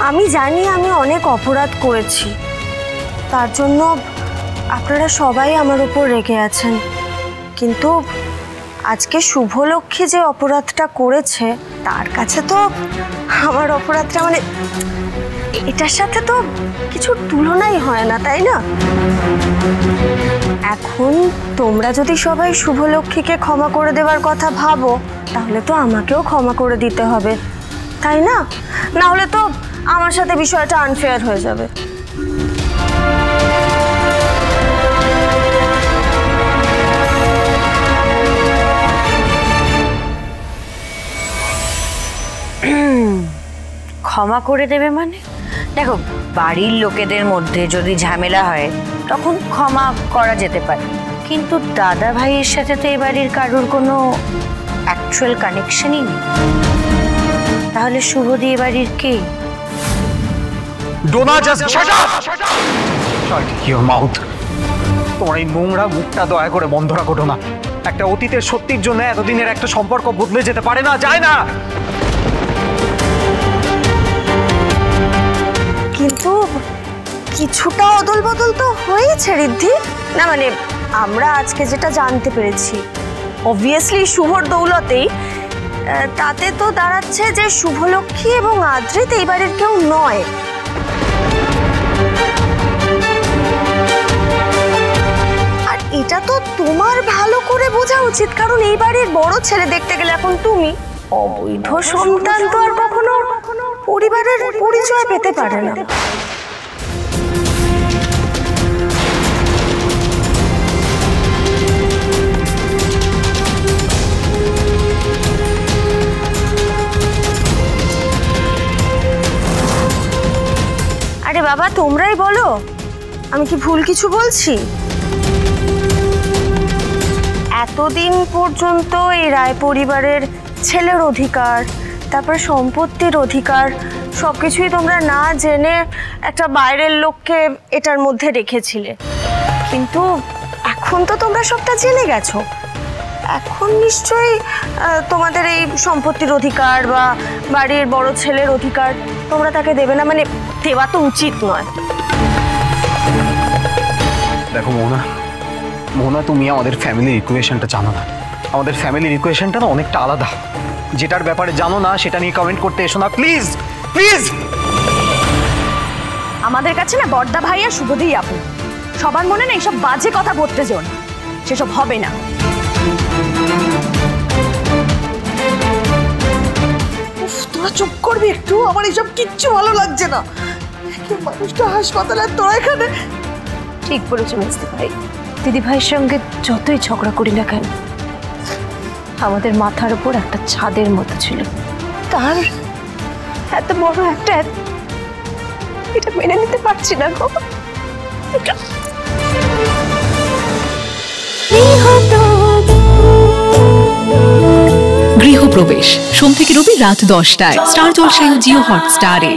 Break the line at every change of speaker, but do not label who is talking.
আমি জানি আমি অনেক অপরাধ করেছি, তার জন্য আপনারা সবাই আমার উপর রেগে আছেন। কিন্তু আজকে শুভলক্ষ্মী যে অপরাধটা করেছে তার কাছে তো আমার অপরাধটা মানে এটার সাথে তো কিছু তুলনাই হয় না, তাই না? এখন তোমরা যদি সবাই শুভলক্ষ্মীকে ক্ষমা করে দেওয়ার কথা ভাবো, তাহলে তো আমাকেও ক্ষমা করে দিতে হবে, তাই না? না হলে তো আমার সাথে বিষয়টা আনফেয়ার হয়ে যাবে।
ক্ষমা করে দেবে মানে? দেখো, বাড়ির লোকেদের মধ্যে যদি ঝামেলা হয় তখন ক্ষমা করা যেতে পারে, কিন্তু দাদা ভাইয়ের সাথে তো এই বাড়ির কারোর কোনো অ্যাকচুয়াল কানেকশনই নেই। তাহলে শুভদি এ বাড়ির কে?
Dona, just shut up! Shut your mouth. তোমার এই নোংরা মুখটা দয়া করে বন্ধ রাখো ডোনা। একটা অতীতের সত্যির জন্য এতদিনের একটা সম্পর্ক বদলে যেতে পারে না, যায় না।
কিন্তু কিছুটা অদল বদল তো হয়েছে ঋদ্ধি। না মানে আমরা আজকে যেটা জানতে পেরেছি, অবভিয়াসলি শুভর দৌলতেই, তাতে তো দাঁড়াচ্ছে যে শুভলক্ষ্মী এবং আদ্রিত এই বাড়ির কেউ নয়। আর এটা তো তোমার ভালো করে বোঝা উচিত, কারণ এই বাড়ির বড় ছেলে দেখতে গেলে এখন তুমি। অবৈধ সন্তান তো আর কখনো পরিবারের পরিচয় পেতে পারে না। আরে বাবা, তোমরাই বলো, আমি কি ভুল কিছু বলছি? এতদিন পর্যন্ত এই রায় পরিবারের ছেলের অধিকার, তারপর সম্পত্তির অধিকার, সবকিছুই তোমরা না জেনে একটা বাইরের লোককে এটার মধ্যে রেখেছিলে। কিন্তু এখন তো তোমরা সবটা জেনে গেছো। এখন নিশ্চয়ই তোমাদের এই সম্পত্তির অধিকার বা বাড়ির বড় ছেলের অধিকার তোমরা তাকে দেবে না, মানে দেওয়া তো উচিত নয়।
দেখো মোহনা, তুমি আমাদের ফ্যামিলির ইকুয়েশনটা জানো না। আমাদের ফ্যামিলির ইকুয়েশনটা না অনেকটা আলাদা। যেটার ব্যাপারে জানো না সেটা নিয়ে কমেন্ট করতে এসো না, প্লিজ প্লিজ।
আমাদের কাছে না বড়দা ভাই আর শুভদি আপু, সবার মনে না এইসব বাজে কথা বলতে যেও না, সেসব হবে না।
তোরা চুপ করবি একটু, আমার এইসব কিচ্ছু ভালো লাগছে না। মানুষটা হাসপাতালে, তোরা এখানে।
ঠিক বলেছো মিস্তি ভাই। দিদি ভাইয়ের সঙ্গে যতই ঝগড়া করি না কেন, আমাদের মাথার উপর একটা ছাদের মতো ছিল, তার এত বড় একটা, এটা মেনে নিতে পারছি না গো।
গৃহপ্রবেশ সোম থেকে রবি রাত 10টায় স্টার জলসায় ও জিও হটস্টারে।